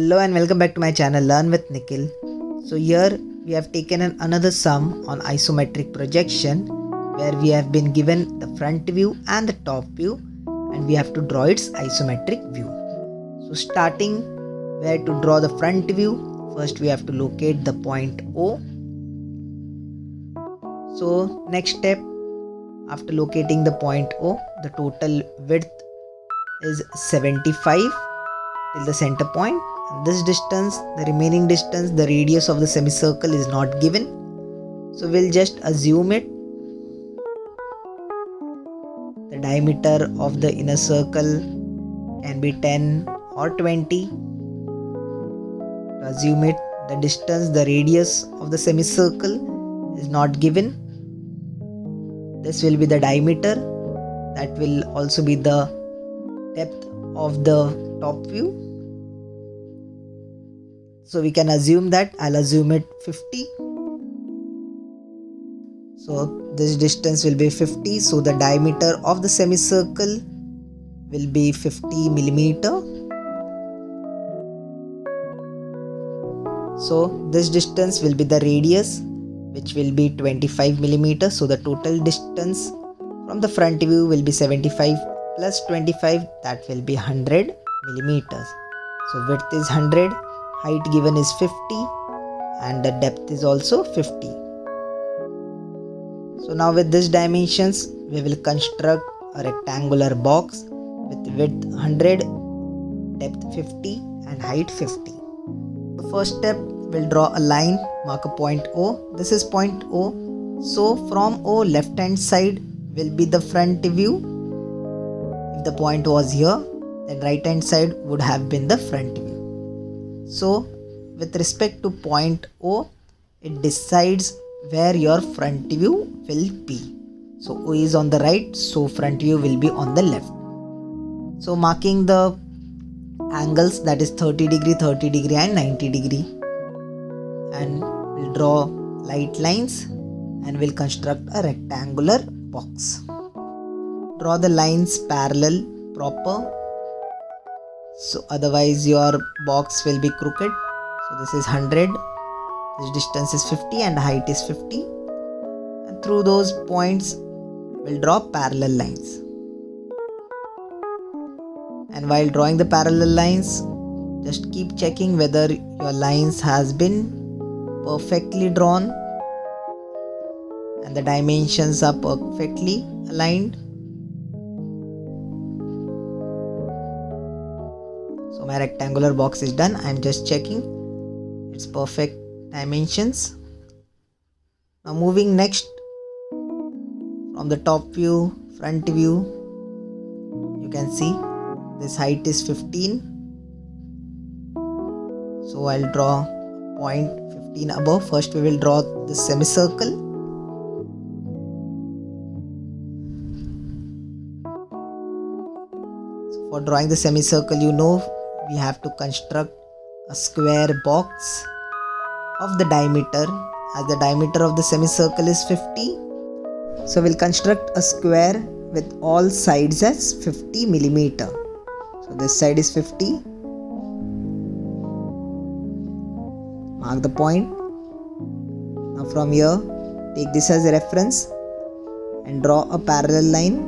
Hello and welcome back to my channel Learn with Nikhil. So here we have taken another sum on isometric projection where we have been given the front view and the top view and we have to draw its isometric view. So starting where to draw the front view, first we have to locate the point O. So next step, after locating the point O, the total width is 75 till the center point. And this distance, the remaining distance, the radius of the semicircle is not given. So we'll just assume it. The diameter of the inner circle can be 10 or 20. To assume it, the distance, the radius of the semicircle is not given. This will be the diameter. That will also be the depth of the top view. So we can assume that. I'll assume it 50. So this distance will be 50. So the diameter of the semicircle will be 50 millimeter. So this distance will be the radius, which will be 25 millimeter. So the total distance from the front view will be 75 plus 25, that will be 100 millimeters. So width is 100, height given is 50 and the depth is also 50. So now with these dimensions, we will construct a rectangular box with width 100, depth 50 and height 50. The first step, we'll draw a line, mark a point O. This is point O. So from O, left hand side will be the front view. If the point was here, then right hand side would have been the front view. So with respect to point O, it decides where your front view will be. So O is on the right, so front view will be on the left. So marking the angles, that is 30 degree, 30 degree and 90 degree. And we'll draw light lines and we'll construct a rectangular box. Draw the lines parallel, proper. So otherwise your box will be crooked. So this is 100, this distance is 50 and height is 50. And through those points, we'll draw parallel lines. And while drawing the parallel lines, just keep checking whether your lines has been perfectly drawn and the dimensions are perfectly aligned. So my rectangular box is done. I'm just checking its perfect dimensions. Now moving next from the top view, front view, you can see this height is 15. So I'll draw point 15 above. First we will draw the semicircle. So for drawing the semicircle, you know we have to construct a square box of the diameter, as the diameter of the semicircle is 50. So we'll construct a square with all sides as 50 millimeter. So this side is 50. Mark the point. Now from here, take this as a reference and draw a parallel line.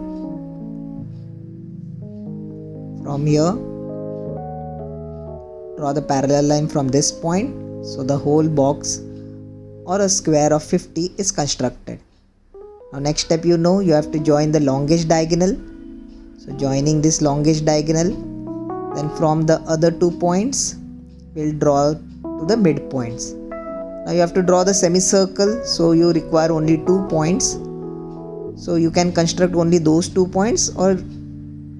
From here, draw the parallel line from this point. So the whole box or a square of 50 is constructed. Now next step, you know you have to join the longest diagonal. So joining this longest diagonal, then from the other 2 points, we'll draw to the midpoints. Now you have to draw the semicircle, so you require only 2 points. So you can construct only those 2 points, or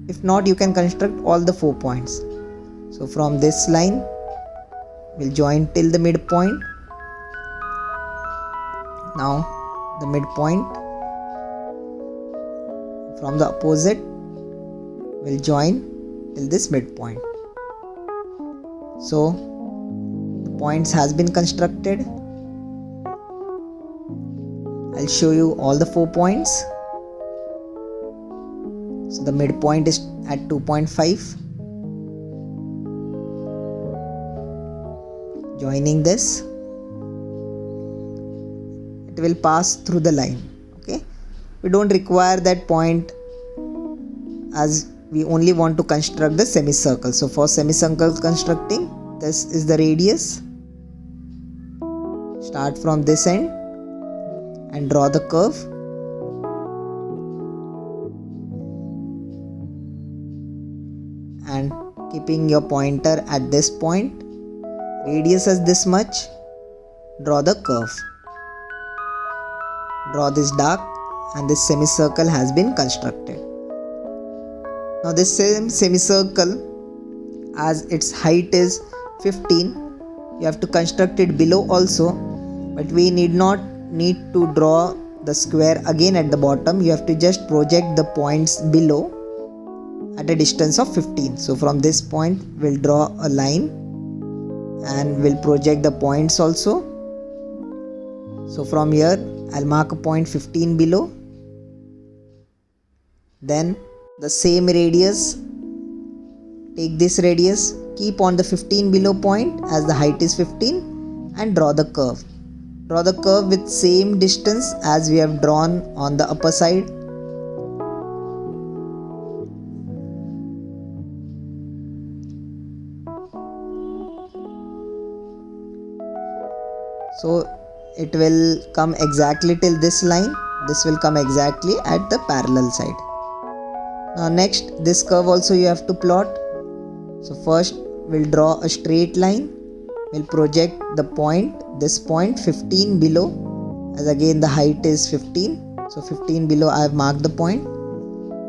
if not, you can construct all the 4 points. So from this line, we'll join till the midpoint. Now the midpoint, from the opposite, we'll join till this midpoint. So the points has been constructed. I'll show you all the 4 points. So the midpoint is at 2.5. joining this, it will pass through the line. Okay, we don't require that point as we only want to construct the semicircle. So for semicircle constructing, this is the radius. Start from this end and draw the curve. And keeping your pointer at this point, radius is this much, draw the curve. Draw this dark and this semicircle has been constructed. Now this same semicircle, as its height is 15, you have to construct it below also, but we need to draw the square again at the bottom. You have to just project the points below at a distance of 15. So from this point we'll draw a line and we'll project the points also. So from here I'll mark a point 15 below. Then the same radius, take this radius, keep on the 15 below point as the height is 15 and draw the curve. Draw the curve with same distance as we have drawn on the upper side. So it will come exactly till this line. This will come exactly at the parallel side. Now next, this curve also you have to plot. So first we'll draw a straight line. We'll project the point, this point 15 below, as again the height is 15. So 15 below I have marked the point.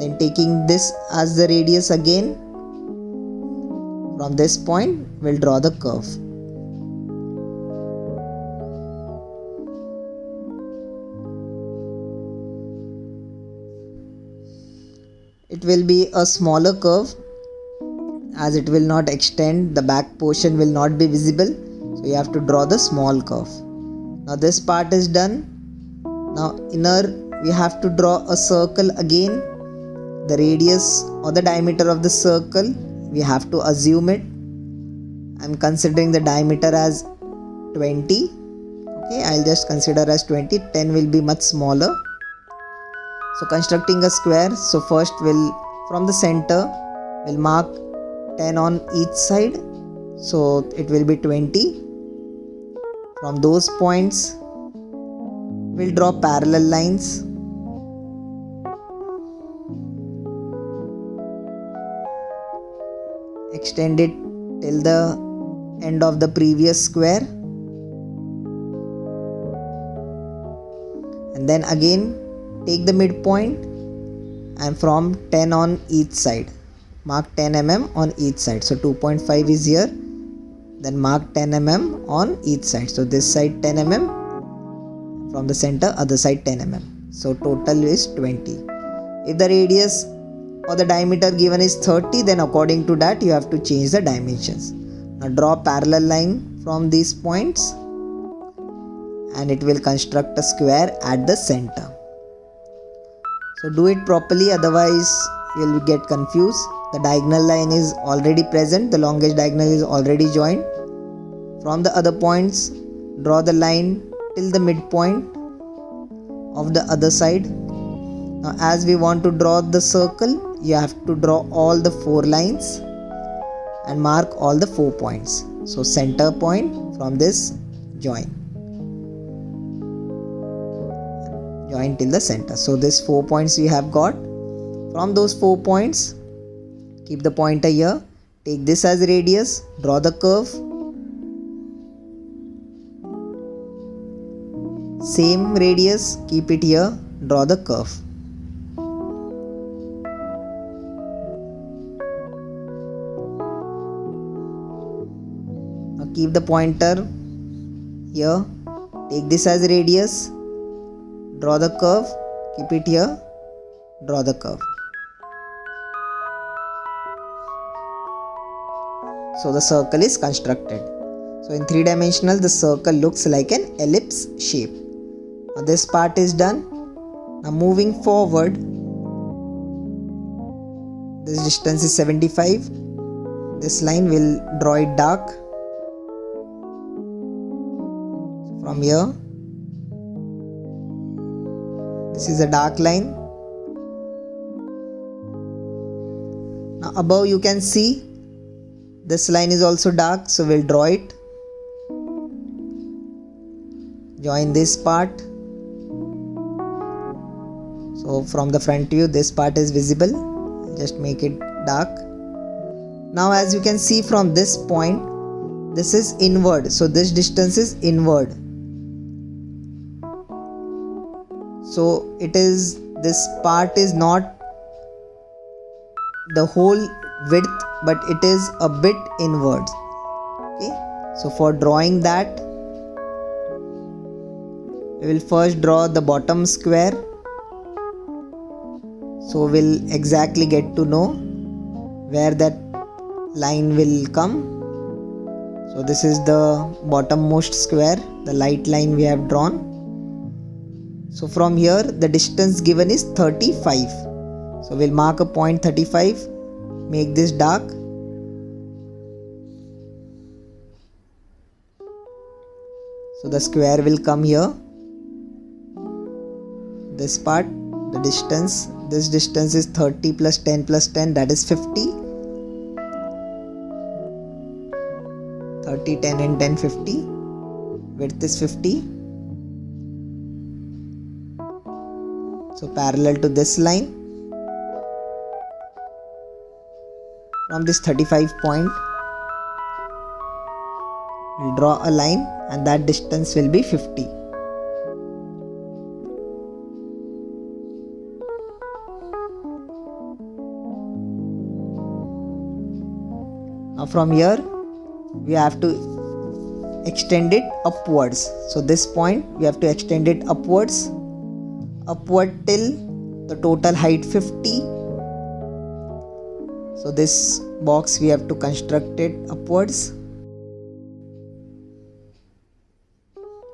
Then taking this as the radius again, from this point we'll draw the curve. It will be a smaller curve as it will not extend, the back portion will not be visible, so you have to draw the small curve. Now this part is done. Now inner we have to draw a circle again. The radius or the diameter of the circle, we have to assume it. I'm considering the diameter as 20. Okay, I'll just consider as 20. 10 will be much smaller. So constructing a square, so first from the center we'll mark 10 on each side, so it will be 20. From those points we'll draw parallel lines. Extend it till the end of the previous square, and then again take the midpoint and from 10 on each side, mark 10 mm on each side. So 2.5 is here, then mark 10 mm on each side. So this side 10 mm, from the center other side 10 mm. So total is 20. If the radius or the diameter given is 30, then according to that you have to change the dimensions. Now draw a parallel line from these points and it will construct a square at the center. So do it properly, otherwise you will get confused. The diagonal line is already present, the longest diagonal is already joined. From the other points, draw the line till the midpoint of the other side. Now as we want to draw the circle, you have to draw all the 4 lines and mark all the 4 points. So center point, from this join till the center. So this 4 points we have got. From those 4 points, keep the pointer here, take this as radius, draw the curve. Same radius, keep it here, draw the curve. Now keep the pointer here, take this as radius, draw the curve, keep it here, draw the curve. So the circle is constructed. So in 3-dimensional, the circle looks like an ellipse shape. Now this part is done. Now moving forward, this distance is 75. This line will draw it dark. From here, this is a dark line. Now above you can see this line is also dark, so we'll draw it. Join this part. So from the front view, this part is visible. Just make it dark. Now as you can see from this point, this is inward, so this distance is inward. So it is, this part is not the whole width, but it is a bit inwards. Okay, so for drawing that, we will first draw the bottom square. So we'll exactly get to know where that line will come. So this is the bottommost square, the light line we have drawn. So from here the distance given is 35. So we'll mark a point 35, make this dark. So the square will come here. This part, the distance, this distance is 30 plus 10 plus 10, that is 50. 30, 10 and 10, 50. Width is 50. So parallel to this line, from this 35 point, we'll draw a line and that distance will be 50. Now from here, we have to extend it upwards. So this point we have to extend it upwards, upward till the total height 50. So this box we have to construct it upwards.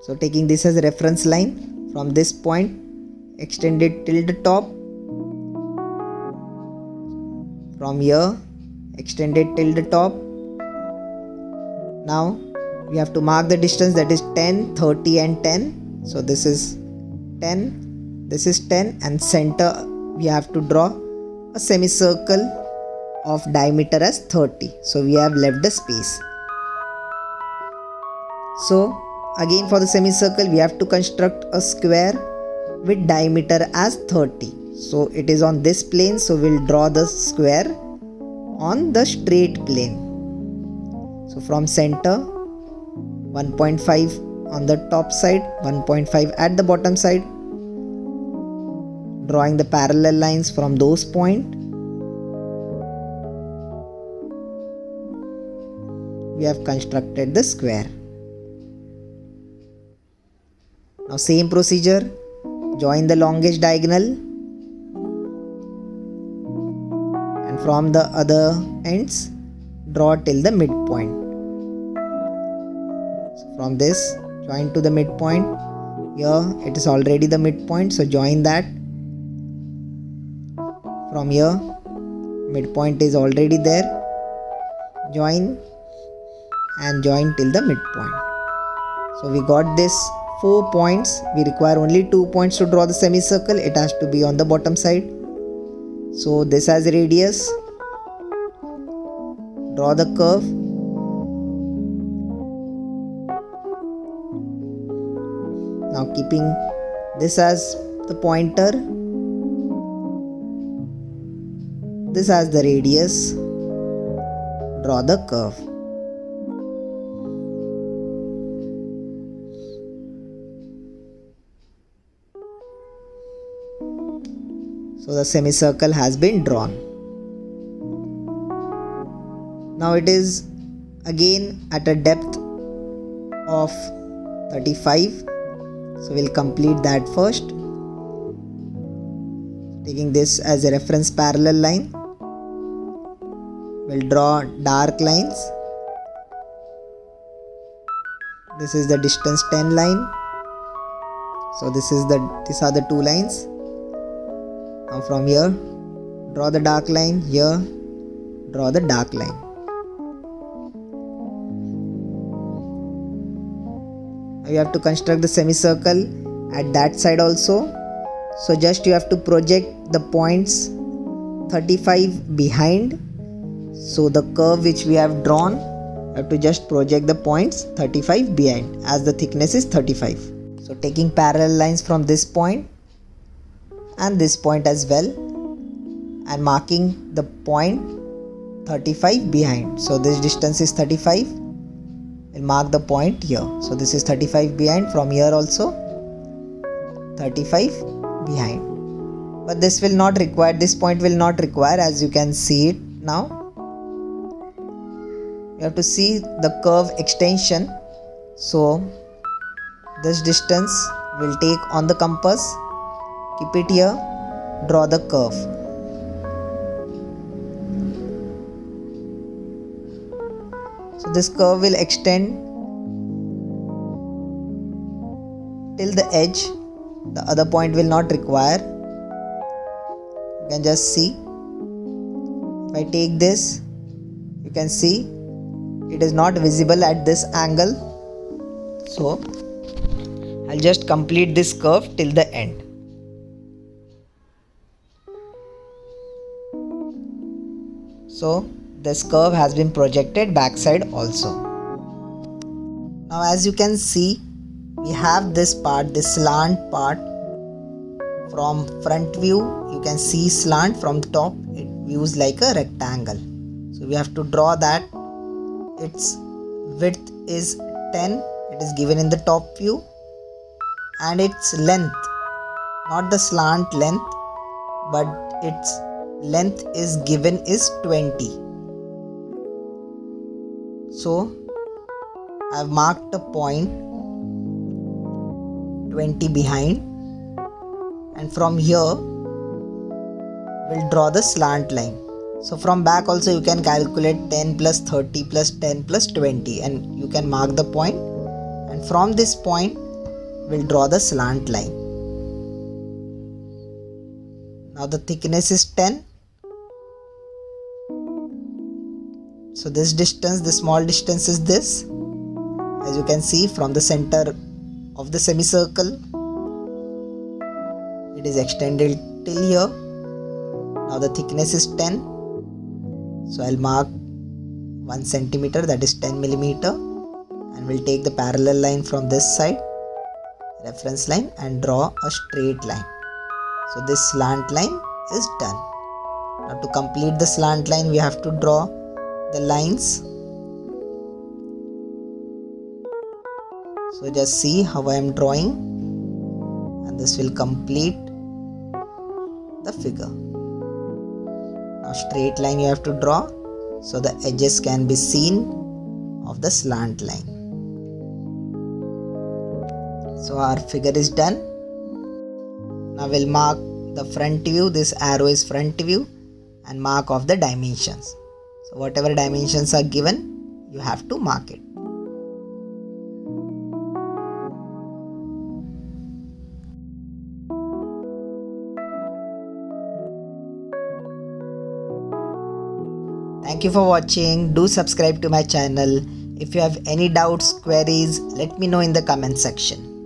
So taking this as a reference line, from this point extend it till the top. From here extend it till the top. Now we have to mark the distance, that is 10, 30 and 10. So this is 10, this is 10, and center we have to draw a semicircle of diameter as 30. So we have left the space. So again for the semicircle we have to construct a square with diameter as 30. So it is on this plane, so we'll draw the square on the straight plane. So from center, 1.5 on the top side, 1.5 at the bottom side. Drawing the parallel lines from those points. We have constructed the square. Now same procedure, join the longest diagonal and from the other ends draw till the midpoint. So from this join to the midpoint. Here it is already the midpoint, so join that. From here midpoint is already there. Join and join till the midpoint. So we got this 4 points. We require only 2 points to draw the semicircle. It has to be on the bottom side. So this has a radius. Draw the curve. Now keeping this as the pointer, this as the radius, draw the curve. So the semicircle has been drawn. Now it is again at a depth of 35. So we'll complete that first. Taking this as a reference parallel line, we'll draw dark lines. This is the distance 10 line. So these are the two lines. Now from here draw the dark line, here draw the dark line. Now you have to construct the semicircle at that side also. So just you have to project the points 35 behind. So the curve which we have drawn, you have to just project the points 35 behind as the thickness is 35. So taking parallel lines from this point and this point as well, and marking the point 35 behind. So this distance is 35. We'll mark the point here. So this is 35 behind. From here also 35 behind. But this will not require, this point will not require, as you can see it now. You have to see the curve extension. So this distance will take on the compass, keep it here, draw the curve. So this curve will extend till the edge. The other point will not require. You can just see. If I take this, you can see it is not visible at this angle. So I'll just complete this curve till the end. So this curve has been projected backside also. Now as you can see, we have this part, this slant part. From front view you can see slant, from top it views like a rectangle. So we have to draw that. Its width is 10, it is given in the top view, and its length, not the slant length, but its length is given is 20. So I have marked a point 20 behind, and from here we'll draw the slant line. So from back also you can calculate 10 plus 30 plus 10 plus 20, and you can mark the point, and from this point we'll draw the slant line. Now the thickness is 10. So this distance, the small distance is this. As you can see, from the center of the semicircle, it is extended till here. Now the thickness is 10. So I'll mark 1 centimeter, that is 10 millimeter, and we'll take the parallel line from this side, reference line, and draw a straight line. So this slant line is done. Now to complete the slant line, we have to draw the lines. So just see how I am drawing, and this will complete the figure. Now straight line you have to draw, so the edges can be seen of the slant line. So our figure is done. Now we'll mark the front view. This arrow is front view, and mark of the dimensions. So whatever dimensions are given, you have to mark it. Thank you for watching. Do subscribe to my channel. If you have any doubts, queries, let me know in the comment section.